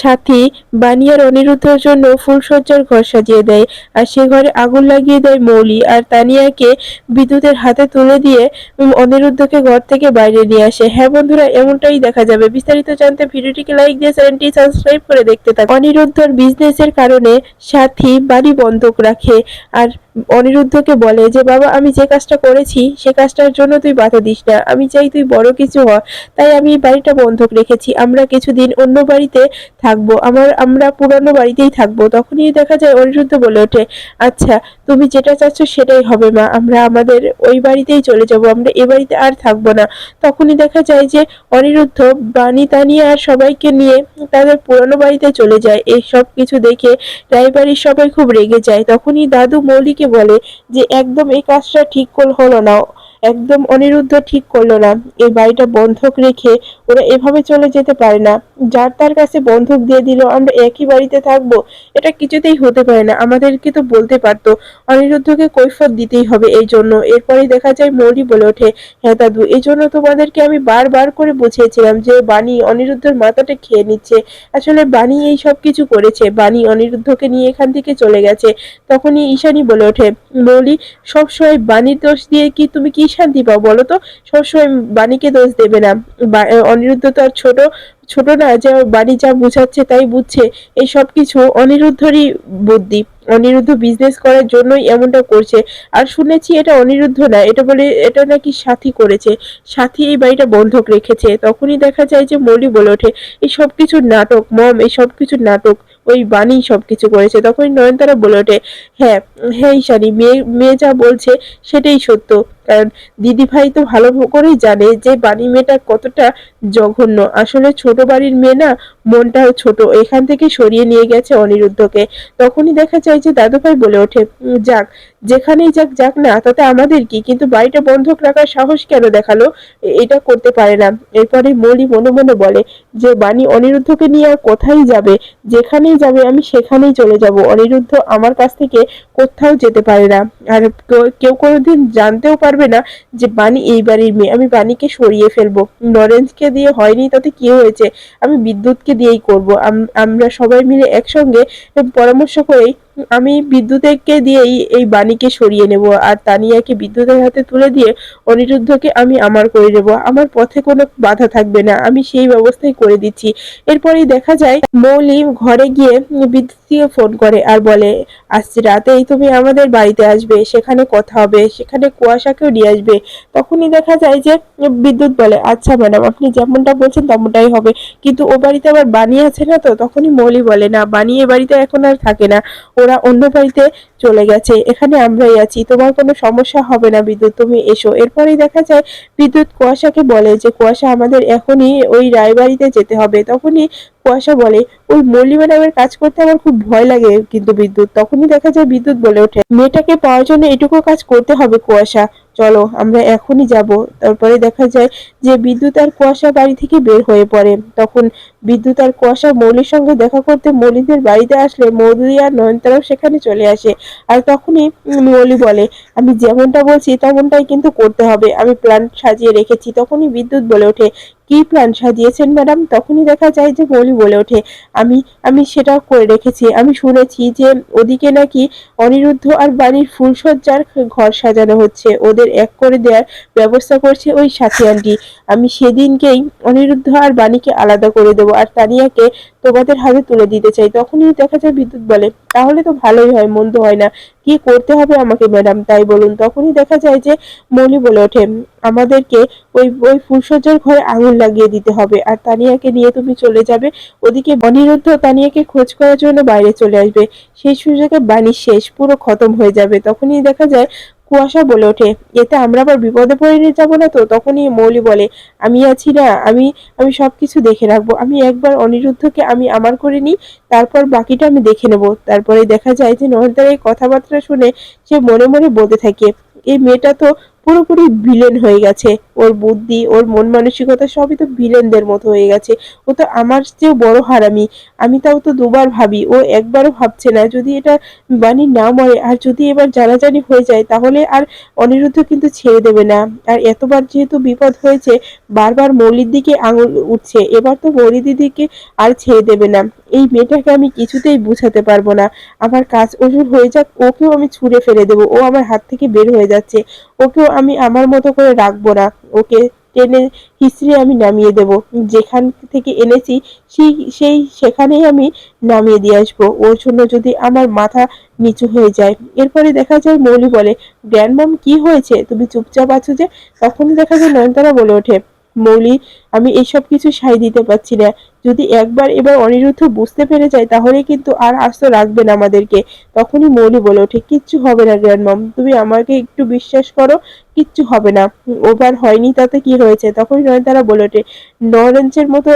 সাথী বানি আর অনিরুদ্ধের জন্য ফুলসজ্জার ঘর সাজিয়ে দেয়, আর সে ঘরে আগুন লাগিয়ে দেয় মৌলি, আর তানিয়াকে বিদ্যুতের হাতে তুলে দিয়ে অনিরুদ্ধকে ঘর থেকে বাইরে নিয়ে আসে। হ্যাঁ বন্ধুরা, এমনটাই দেখা যাবে। বিস্তারিত জানতে ভিডিওটিকে লাইক দিয়ে চ্যানেলটি সাবস্ক্রাইব করে দেখতে থাকুন। অনিরুদ্ধর বিজনেসের কারণে সাথী বাড়ি বন্ধক রাখে, আর অনিরুদ্ধকে বলে যে বাবা, আমি যে কাজটা করেছি সে কাজটার জন্য তুই বাধা দিস না, আমি চাই তুই বড় কিছু হ, তাই আমি বাড়িটা বন্ধক রেখেছি, আমরা কিছুদিন অন্য বাড়িতে থাকবো, আমরা পুরানো বাড়িতেই থাকবো। তখনই দেখা যায় অনিরুদ্ধ বলে ওঠে, আচ্ছা তুমি যেটা চাচ্ছ সেটাই হবে মা, আমরা আমাদের ওই বাড়িতেই চলে যাব, আমরা এ বাড়িতে আর থাকবো না। তখনই দেখা যায় যে অনিরুদ্ধ বানি তানিয়া আর সবাইকে নিয়ে তাদের পুরানো বাড়িতে চলে যায়। এই সব কিছু দেখে রায়বাড়ির সবাই খুব রেগে যায়। তখনই দাদু মৌলিকে বলে যে একদম এই কাজটা ঠিক হলো না, একদম অনিরুদ্ধ ঠিক করলো না, এই বাড়িটা বন্ধক রেখে ওরা এভাবে চলে যেতে পারে না, যার তার কাছে বন্ধক দিয়ে দিল আমরা একই বাড়িতে থাকবো, এটা কিছুতেই হতে পারে না, আমাদেরকে তো বলতে পারতো, অনিরুদ্ধকে কৈফিয়ত দিতেই হবে এই জন্য। এরপরে দেখা যায় মৌলি বলে ওঠে, হ্যাঁ দাদু, এই জন্য তোমাদেরকে আমি বারবার করে বুঝিয়েছিলাম যে বানি অনিরুদ্ধের মাথাটা খেয়ে নিচ্ছে, আসলে বানি এই সব কিছু করেছে, বানি অনিরুদ্ধকে নিয়ে এখান থেকে চলে গেছে। তখনই ঈশানী বলে ওঠে, মৌলি, সবসময় বানির দোষ দিয়ে কি তুমি কি শান্তি পাও বলো তো, সবসময় বাণীকে দোষ দেবে না, অনিরুদ্ধ তো আর ছোট ছোট না যে বাণী যা বুঝাচ্ছে তাই বুঝছে, এই সব কিছু অনিরুদ্ধরই বুদ্ধি, অনিরুদ্ধ বিজনেস করার জন্যই এমনটা করছে। আর শুনেছি এটা অনিরুদ্ধ না, এটা বলে এটা নাকি সাথী করেছে, সাথী এই বাড়িটা বন্ধক রেখেছে। তখনই দেখা যায় যে মৌলি বলে ওঠে, এই সব কিছু নাটক মম, এই সব কিছু নাটক, ওই বাণী সবকিছু করেছে। তখনই নয়নতারা বলে ওঠে, হ্যাঁ হ্যাঁ ঈশানী, মেয়ে মেয়ে যা বলছে সেটাই সত্য, কারণ দিদি ভাই তো ভালো করেই জানে যে বানি মেয়েটা কতটা জঘন্য, আসলে ছোট বাড়ির মেয়ে না, মনটাও ছোট, এখান থেকে সরিয়ে নিয়ে গেছে অনিরুদ্ধকে। তখনই দেখা যায় যে দাদু ভাই বলে ওঠে, যাক, যেখানেই যাক যাক না, তাতে আমাদের কি, কিন্তু বাড়িটা বন্ধক রাখার সাহস কেন দেখালো, এটা করতে পারে না। এরপরে মৌলি মনে মনে বলে যে বানি অনিরুদ্ধকে নিয়ে আর কোথায় যাবে, যেখানেই যাবে আমি সেখানেই চলে যাব, অনিরুদ্ধ আমার কাছ থেকে কোথাও যেতে পারে না, আর কেউ কোনোদিন জানতেও পারবে না যে বানি এই বাড়ির মেয়ে। আমি বানিকে সরিয়ে ফেলবো, নরেন্সকে দিয়ে হয়নি তাতে কি হয়েছে, আমি বিদ্যুৎকে দিয়েই করব, আমরা সবাই মিলে একসঙ্গে পরামর্শ করেই আমি বিদ্যুৎকে দিয়েই এই বাণীকে সরিয়ে নেব, আর তানিয়াকে বিদ্যুতের হাতে তুলে দিয়ে অনিরুদ্ধকে আমি আমার করে নেব, আমার পথে কোনো বাধা থাকবে না, আমি সেই ব্যবস্থাই করে দিচ্ছি। এরপরেই দেখা যায় মৌলি ঘরে গিয়ে বিদ্যুৎকে ফোন করে আর বলে, আজ রাতেই তুমি আমাদের বাড়িতে আসবে, সেখানে কথা হবে, সেখানে কুয়াশাকেও নিয়ে আসবে। তখনই দেখা যায় যে বিদ্যুৎ বলে, আচ্ছা ম্যাডাম, আপনি যেমনটা বলছেন তেমনটাই হবে, কিন্তু ও বাড়িতে আবার বানি আছে না তো। তখনই মৌলি বলে, না, বানি এ বাড়িতে এখন আর থাকে না, ওরা অন্য বাড়িতে চলে গেছে, এখানে আমরাই আছি, তোমার কোনো সমস্যা হবে না বিদ্যুৎ, তুমি এসো। এরপরেই দেখা যায় বিদ্যুৎ কুয়াশাকে বলে যে কুয়াশা, আমাদের এখনই ওই রায়বাড়িতে যেতে হবে। তখনই কুয়াশা বলে, ওই মল্লি ম্যাডামের কাজ করতে আমার খুব ভয় লাগে কিন্তু বিদ্যুৎ। তখনই দেখা যায় বিদ্যুৎ বলে ওঠে, মেয়েটাকে পাওয়ার জন্য এটুকু কাজ করতে হবে কুয়াশা, চলো আমরা এখনই যাব। তারপরে দেখা যায় যে বিদ্যুৎ আর কুয়াশা বাড়ি থেকে বের হয়ে পড়ে। তখন বিদ্যুৎ আর কুয়াশা মৌলির সঙ্গে দেখা করতে মৌলিদের বাড়িতে আসলে মৌলি আর নয়নতারাও সেখানে চলে আসে। আর তখনই মৌলি বলে, আমি যেমনটা বলছি তেমনটাই কিন্তু করতে হবে, আমি প্ল্যান সাজিয়ে রেখেছি। তখনই বিদ্যুৎ বলে ওঠে, কি প্ল্যান সাজিয়েছেন ম্যাডাম? তখনই দেখা যায় যে মৌলি বলে ওঠে, আমি আমি সেটা করে রেখেছি, আমি শুনেছি যে ওদিকে নাকি অনিরুদ্ধ আর বাড়ির ফুলসজ্জার ঘর সাজানো হচ্ছে, ওদের এক করে দেওয়ার ব্যবস্থা করছে ওই সাথী আন্টি, আমি সেদিনকেই অনিরুদ্ধ আর বাণীকে আলাদা করে দেবো, আর তানিয়াকে তোমাদের হাতে তুলে দিতে চাই। তখনই দেখা যায় বিদ্যুৎ বলে, তাহলে তো ভালোই হয়, মন্দ হয় না, কি করতে হবে আমাকে ম্যাডাম তাই বলুন। তখনই দেখা যায় যে মৌলি বলে ওঠে, আমাদেরকে ওই ওই ফুলসজ্জার ঘরে আগুন লাগিয়ে দিতে হবে, আর তানিয়াকে নিয়ে তুমি চলে যাবে ওদিকে। অনিরুদ্ধ তানিয়াকে খোঁজ করার জন্য বাইরে চলে আসবে, সেই সুযোগে বাণী শেষ, পুরো খতম হয়ে যাবে। তখনই দেখা যায় কুয়াশা বলে ওঠে, এতে আমরা আবার বিপদে পড়ে নিয়ে যাবো না তো? তখনই মৌলি বলে, আমি আছি না, আমি আমি সবকিছু দেখে রাখবো, আমি একবার অনিরুদ্ধকে আমি আমার করে নিই, তারপর বাকিটা আমি দেখে নেব। তারপরে দেখা যায় যে নয়নতার এই কথাবার্তা শুনে সে মনে মনে বলতে থাকে, এই মেয়েটা তো পুরোপুরি ভিলেন হয়ে গেছে। ওর বুদ্ধি, ওর মন মানসিকতা সবই তো ভিলেনদের মতো হয়ে গেছে। ও তো আমার চেয়েও বড় হারামি। আমি তাও তো দুবার ভাবি, ও একবারও ভাবছে না। যদি এটা বাণী না মরে আর যদি এবার জানাজানি হয়ে যায় তাহলে আর অনিরুদ্ধ কিন্তু ছেড়ে দেবে না। আর এতবার যেহেতু বিপদ হয়েছে, বারবার মৌলির দিকে আঙুল উঠছে, এবার তো মৌলি দিদিকে আর ছেড়ে দেবে না। এই মেয়েটাকে আমি কিছুতেই বুঝাতে পারবো না। আমার কাজ ওর হয়ে যাক, ওকেও আমি ছুঁড়ে ফেলে দেবো। ও আমার হাত থেকে বের হয়ে যাচ্ছে, ওকেও আমি আমার মতো করে রাখবো না। ওকে টেনে হিঁচড়ে আমি নামিয়ে দেব। যেখান থেকে এনেছি সেখানেই আমি নামিয়ে দিয়ে আসবো। ওর জন্য যদি আমার মাথা নিচু হয়ে যায়। এরপরে দেখা যায় মৌলি বলে, গ্র্যান্ডমম কি হয়েছে, তুমি চুপচাপ আছো যে? তখনই দেখা যায় নয়নতারা বলে ওঠে, মৌলি, আমি এইসব কিছু সায় দিতে পারছি না। যদি একবার এবার অনিরুদ্ধ বুঝতে পেরে যায় তাহলে কিন্তু আর আস্ত রাখবে না আমাদেরকে। তখনই মৌলি বলে ওঠে, কিচ্ছু হবে না গ্র্যান্ডমম, তুমি আমাকে একটু বিশ্বাস করো, কিচ্ছু হবে না। ওভার হয়নি তাতে কি হয়েছে? তখনই নয়নতারা বলে ওঠে, লরেন্সের মতো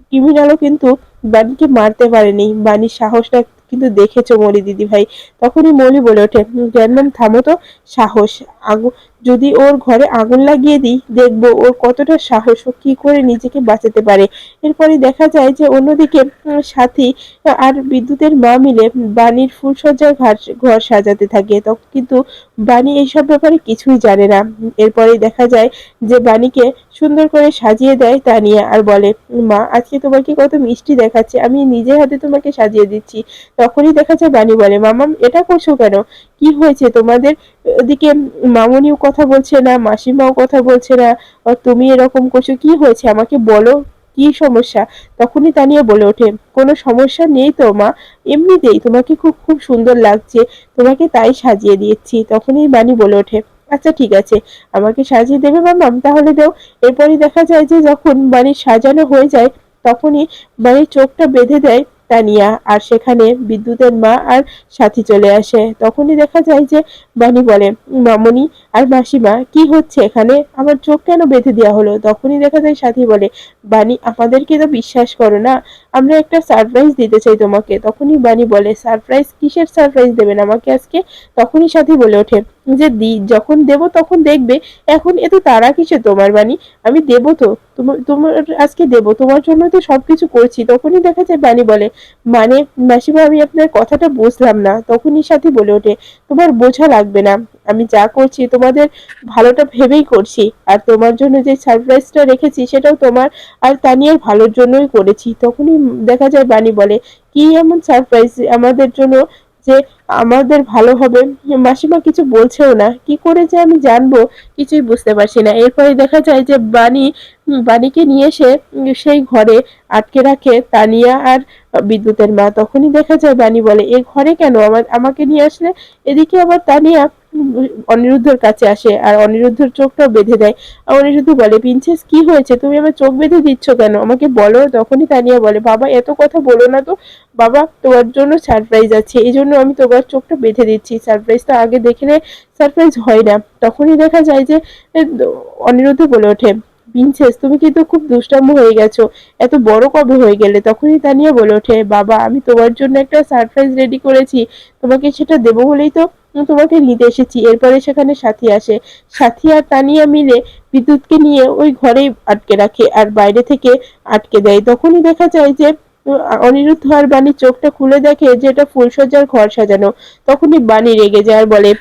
ক্রিমিনালও কিন্তু বাণীকে মারতে পারেনি। বাণীর সাহসটা কিন্তু দেখেছো মৌলি দিদি ভাই। তখনই মৌলি বলে ওঠে, গ্র্যান্ডমাম থামো তো। সাহস? আগুন? যদি ওর ঘরে আগুন লাগিয়ে দিই, দেখবো ওর কতটা সাহস, ও কি করে নিজেকে বাঁচাতে পারে। এরপরে দেখা যায় যে অন্যদিকে সাথী আর বিদ্যুতের মা মিলে বাণীর ফুলসজ্জার ঘর সাজাতে থাকে। তখন কিন্তু বাণী এইসব ব্যাপারে কিছুই জানে না। এরপরে দেখা যায় যে বাণীকে সুন্দর করে সাজিয়ে দেয় তানিয়া আর বলে, মা আজকে তোমাকে কত মিষ্টি দেখাচ্ছে, আমি নিজের হাতে তোমাকে সাজিয়ে দিচ্ছি। তখনই দেখা যায় বাণী বলে, মামাম এটা করছো কেন? কি হয়েছে তোমাদের? ওদিকে মামুনিও কথা বলছে না, মাসিমাও কথা বলছে না, আর তুমি এরকম করছো, কি হয়েছে আমাকে বলো, কি সমস্যা? তখনই তানিয়া বলে ওঠে, কোনো সমস্যা নেই তো মা, এমনিতেই তোমাকে খুব খুব সুন্দর লাগছে, তোমাকে তাই সাজিয়ে দিয়েছি। তখনই বাণী বলে ওঠে, আচ্ছা ঠিক আছে, আমাকে সাজিয়ে দেবে মামাম, তাহলে দাও। এরপরই দেখা যায় যে যখন বাড়ির সাজানো হয়ে যায় তখনই বাড়ির চোখটা বেঁধে দেয় তানিয়া, আর সেখানে বিদ্যুতের মা আর সাথী চলে আসে। তখনই দেখা যায় যে বাণী বলে, মামনি আর মাসিমা কি হচ্ছে এখানে, আমার চোখ কেন বেঁধে দেওয়া হলো? তখনই দেখা যায় সাথী বলে, বাণী আমাদেরকে তো বিশ্বাস করো না, আমরা একটা সারপ্রাইজ দিতে চাই তোমাকে। তখনই বাণী বলে, সারপ্রাইজ? কিসের সারপ্রাইজ দেবেন আমাকে আজকে? তখনই সাথী বলে ওঠে, যে যখন দেব তখন দেখবে, এখন এত তাড়া কিসে তোমার বাণী? আমি দেব তো, তোমার তোমার আজকে দেব, তোমার জন্য তো সবকিছু করছি। তখনই দেখা যায় বাণী বলে, মানে মাসিমা আমি আপনার কথাটা বুঝলাম না। তখনই সাথী বলে ওঠে, তোমার বোঝা লাগবে না, আমি যা করছি তোমাদের ভালোটা ভেবেই করছি। আর তোমার জন্য যে সারপ্রাইজটা রেখেছি সেটাও তোমার আর তানিয়ার ভালোর জন্যই করেছি। তখনই দেখা যায় বাণী বলে, কি এমন সারপ্রাইজ আমাদের জন্য যে আমাদের ভালো হবে? মাসিমা কিছু বলছেও না, কি করে যে আমি জানবো কিছুই বুঝতে পারছি না। এরপরে দেখা যায় যে বাণীকে নিয়ে এসে সেই ঘরে আটকে রাখে তানিয়া আর বিদ্যুতের মা। তখনই দেখা যায় বাণী বলে, এ ঘরে কেন আমাকে নিয়ে আসলে? এদিকে আবার তানিয়া অনিরুদ্ধের কাছে আসে আর অনিরুদ্ধের চোখটা বেঁধে দেয়। আর অনিরুদ্ধ বলে, প্রিন্সেস কি হয়েছে, তুমি আমার চোখ বেঁধে দিচ্ছ কেন, আমাকে বলো। তখনই তানিয়া বলে, বাবা এত কথা বলো না তো, বাবা তোমার জন্য সারপ্রাইজ আছে, এই জন্য আমি তোমার চোখটা বেঁধে দিচ্ছি, সারপ্রাইজটা আগে দেখলে সারপ্রাইজ হয় না। তখনই দেখা যায় যে এ, অনিরুদ্ধ বলে ওঠে, প্রিন্সেস তুমি কিন্তু খুব দুষ্টাম্য হয়ে গেছো, এত বড় কবে হয়ে গেলে? তখনই তানিয়া বলে ওঠে, বাবা আমি তোমার জন্য একটা সারপ্রাইজ রেডি করেছি, তোমাকে সেটা দেবো বলেই তো তোমাকে নিতে এসেছি। এরপরে সেখানে সাথী আসে। সাথী আর তানিয়া মিলে বিদ্যুৎকে নিয়ে ওই ঘরেই আটকে রাখে আর বাইরে থেকে আটকে দেয়। তখনই দেখা যায় যে অনিরুদ্ধ আর বাণী চোখটা খুলে দেখে যে এটা ফুলসজ্জার ঘর সাজানো। তখনই বাণী রেগে যায় আর বলে,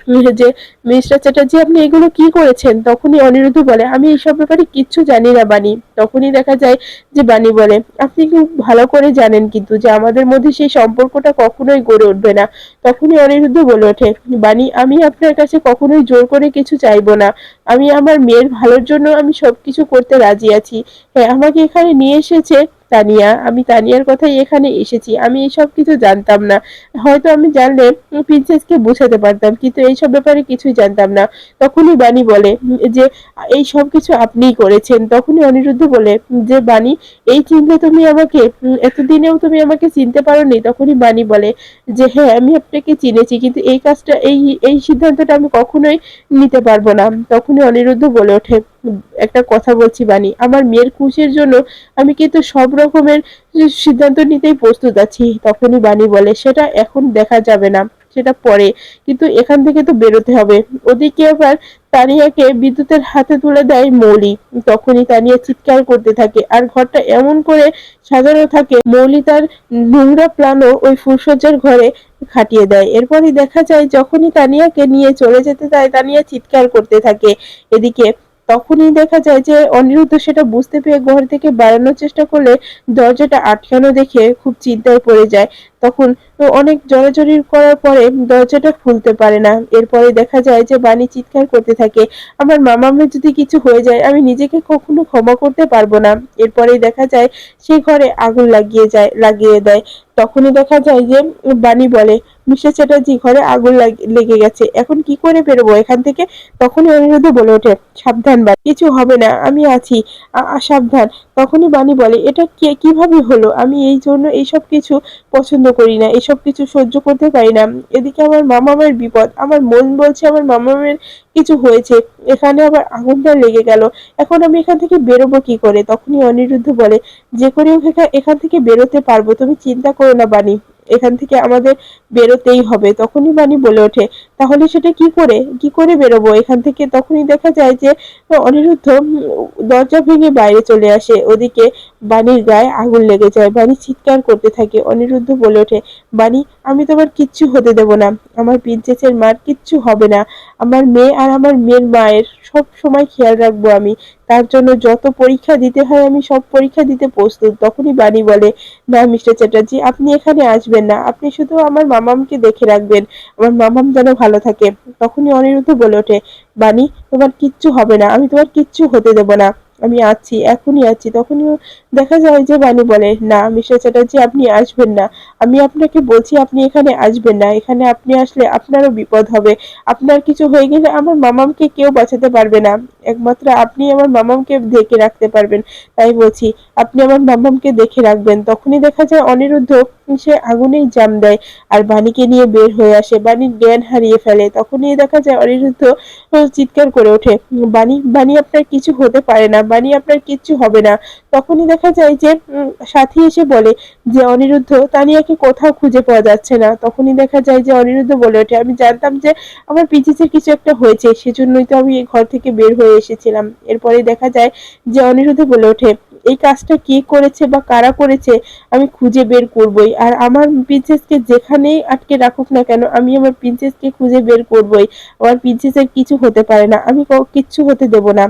যে মিস্টার চ্যাটার্জি আপনি এগুলো কি করেছেন? তখনই অনিরুদ্ধ বলে, আমি এইসব ব্যাপারে কিচ্ছু জানি না বাণী। তখনই দেখা যায় যে বাণী বলে, আপনি খুব ভালো করে জানেন কিন্তু যে আমাদের মধ্যে সেই সম্পর্কটা কখনোই গড়ে উঠবে না। তখনই অনিরুদ্ধ বলে ওঠে, বাণী আমি আপনার কাছে কখনোই জোর করে কিছু চাইবো না, আমি আমার মেয়ের ভালোর জন্য আমি সবকিছু করতে রাজি আছি। হ্যাঁ আমাকে এখানে নিয়ে এসেছে তানিয়া, আমি তানিয়ার কথাই এখানে এসেছি, আমি এইসব কিছু জানতাম না। হয়তো আমি জানলে প্রিন্সেসকে বোঝাতে পারতাম, কিন্তু এইসব ব্যাপারে কিছুই জানতাম না। তখনই বাণী বলে যে এই সব কিছু আপনিই করেছেন। তখনই অনিরুদ্ধ বলে যে বাণী এই চিনলে তুমি আমাকে, এতদিনেও তুমি আমাকে চিনতে পারোনি? তখনই বাণী বলে যে হ্যাঁ আমি আপনাকে চিনেছি, কিন্তু এই কাজটা এই এই সিদ্ধান্তটা আমি কখনোই নিতে পারবো না। তখনই অনিরুদ্ধ বলে ওঠে, একটা কথা বলছি বাণী, আমার মেয়ের খুশির জন্য আমি কিন্তু সব রকমের সিদ্ধান্ত নিতেই প্রস্তুত আছি। তখনই বাণী বলে, সেটা এখন দেখা যাবে না, সেটা পরে, কিন্তু এখান থেকে তো বেরোতে হবে। ওদিকে আবার তানিয়াকে বিদ্যুতের হাতে তুলে দেয় মৌলি। তখনই তানিয়া চিৎকার করতে থাকে আর ঘরটা এমন করে সাজানো থাকে, মৌলি তার নোংরা প্রাণও ওই ফুলশয্যার ঘরে খাটিয়ে দেয়। এরপরই দেখা যায় যখনই তানিয়াকে নিয়ে চলে যেতে চায় তানিয়া চিৎকার করতে থাকে। এদিকে তখনই দেখা যায় যে অনিরুদ্ধ সেটা বুঝতে পেরে ঘর থেকে বেরানোর চেষ্টা করলে দরজাটা আটকানো দেখে খুব চিন্তায় পড়ে যায়। তখন অনেক জোরাজুরি করার পরে দরজাটা খুলতে পারে না। এরপরে দেখা যায় যে বানি চিৎকার করতে থাকে, আমার মামামের যদি কিছু হয়ে যায় আমি নিজেকে কখনো ক্ষমা করতে পারবো না। এরপরেই দেখা যায় সেই ঘরে আগুন লাগিয়ে দেয়। তখনই দেখা যায় যে বানি বলে, মিস্টার চ্যাটার্জি ঘরে আগুন লেগে গেছে, এখন কি করে বেরোবো এখান থেকে? তখনই অনিরুদ্ধ বলে ওঠে, সাবধান বানি, কিছু হবে না, আমি আছি, সাবধান। তখনই বানি বলে, এটা কিভাবে হলো? আমি এই জন্য এইসব কিছু পছন্দ করি না, এসব কিছু সহ্য করতে পারি না। এদিকে আমার মামামের বিপদ, আমার মন বলছে আমার মামামের কিছু হয়েছে, এখানে আবার আগুনটা লেগে গেল, এখন আমি এখান থেকে বেরোবো কি করে? তখনই অনিরুদ্ধ বলে, যে করে হোক এখান থেকে বেরোতে পারবো, তুমি চিন্তা করো না বানি, এখান থেকে আমাদের বেরোতেই হবে। তখনই বানি বলে ওঠে, তাহলে সেটা কি করে বেরোবো এখান থেকে? তখনই দেখা যায় যে অনিরুদ্ধ দরজা ভেঙে বাইরে চলে আসে। ওদিকে বানির গায়ে আগুন লেগে যায়, বানি চিৎকার করতে থাকে। অনিরুদ্ধ বলে ওঠে, বানি, আমি তোমার কিচ্ছু হতে দেব না, আমার প্রিন্সেসের মার কিচ্ছু হবে না, আমার মেয়ে আর আমার মেয়ের মায়ের সব সময় খেয়াল রাখবো আমি, তার জন্য যত পরীক্ষা দিতে হয় আমি সব পরীক্ষা দিতে প্রস্তুত। তখনই বানি বলে, না মিস্টার চ্যাটার্জি, আপনি এখানে আসবেন না, আপনি শুধু আমার মামামকে দেখে রাখবেন, আমার মামাম যেন ভালো থাকে। তখনই অনিরুদ্ধ বলে ওঠে, বানি, তোমার কিচ্ছু হবে না, আমি তোমার কিচ্ছু হতে দেব না, আমি আছি, এখনই আছি। তখনই দেখা যায় যে বানি বলে, না মিস্টার চ্যাটার্জি, আপনি আসবেন না, আমি আপনাকে বলছি আপনি এখানে আসবেন না, এখানে আপনি আসলে আপনারও বিপদ হবে, আপনার কিছু হয়ে গেলে আমার মামামকে কেউ বাঁচাতে পারবে না, একমাত্র আপনি আমার মামামকে দেখে রাখতে পারবেন, তাই বলছি আপনি আমার মামামকে দেখে রাখবেন। তখনই দেখা যায় অনিরুদ্ধ সে আগুনেই জাম দেয় আর বাণীকে নিয়ে বের হয়ে আসে, বাণীর জ্ঞান হারিয়ে ফেলে। তখনই দেখা যায় অনিরুদ্ধ চিৎকার করে ওঠে, বাণী, বাণী, আপনার কিছু হতে পারে না, বাণী, আপনার কিচ্ছু হবে না। তখনই দেখা যায় যে সাথী এসে বলে যে অনিরুদ্ধ, তানিয়াকে কোথাও খুঁজে পাওয়া যাচ্ছে না। তখনই দেখা যায় যে অনিরুদ্ধ বলে ওঠে, আমি জানতাম যে আমার পিচিসের কিছু একটা হয়েছে, সেজন্যই তো আমি এই ঘর থেকে বের হয়ে এসেছিলাম। এরপরে দেখা যায় যে অনিরুদ্ধ বলে ওঠে, এই কাজটা কে করেছে বা কারা করেছে আমি খুঁজে বের করবই, আর আমার প্রিন্সেসকে যেখানেই আটকে রাখুক না কেন আমি আমার প্রিন্সেসকে খুঁজে বের করবই, আমার প্রিন্সেসের কিছু হতে পারে না, আমি কিচ্ছু হতে দেব না।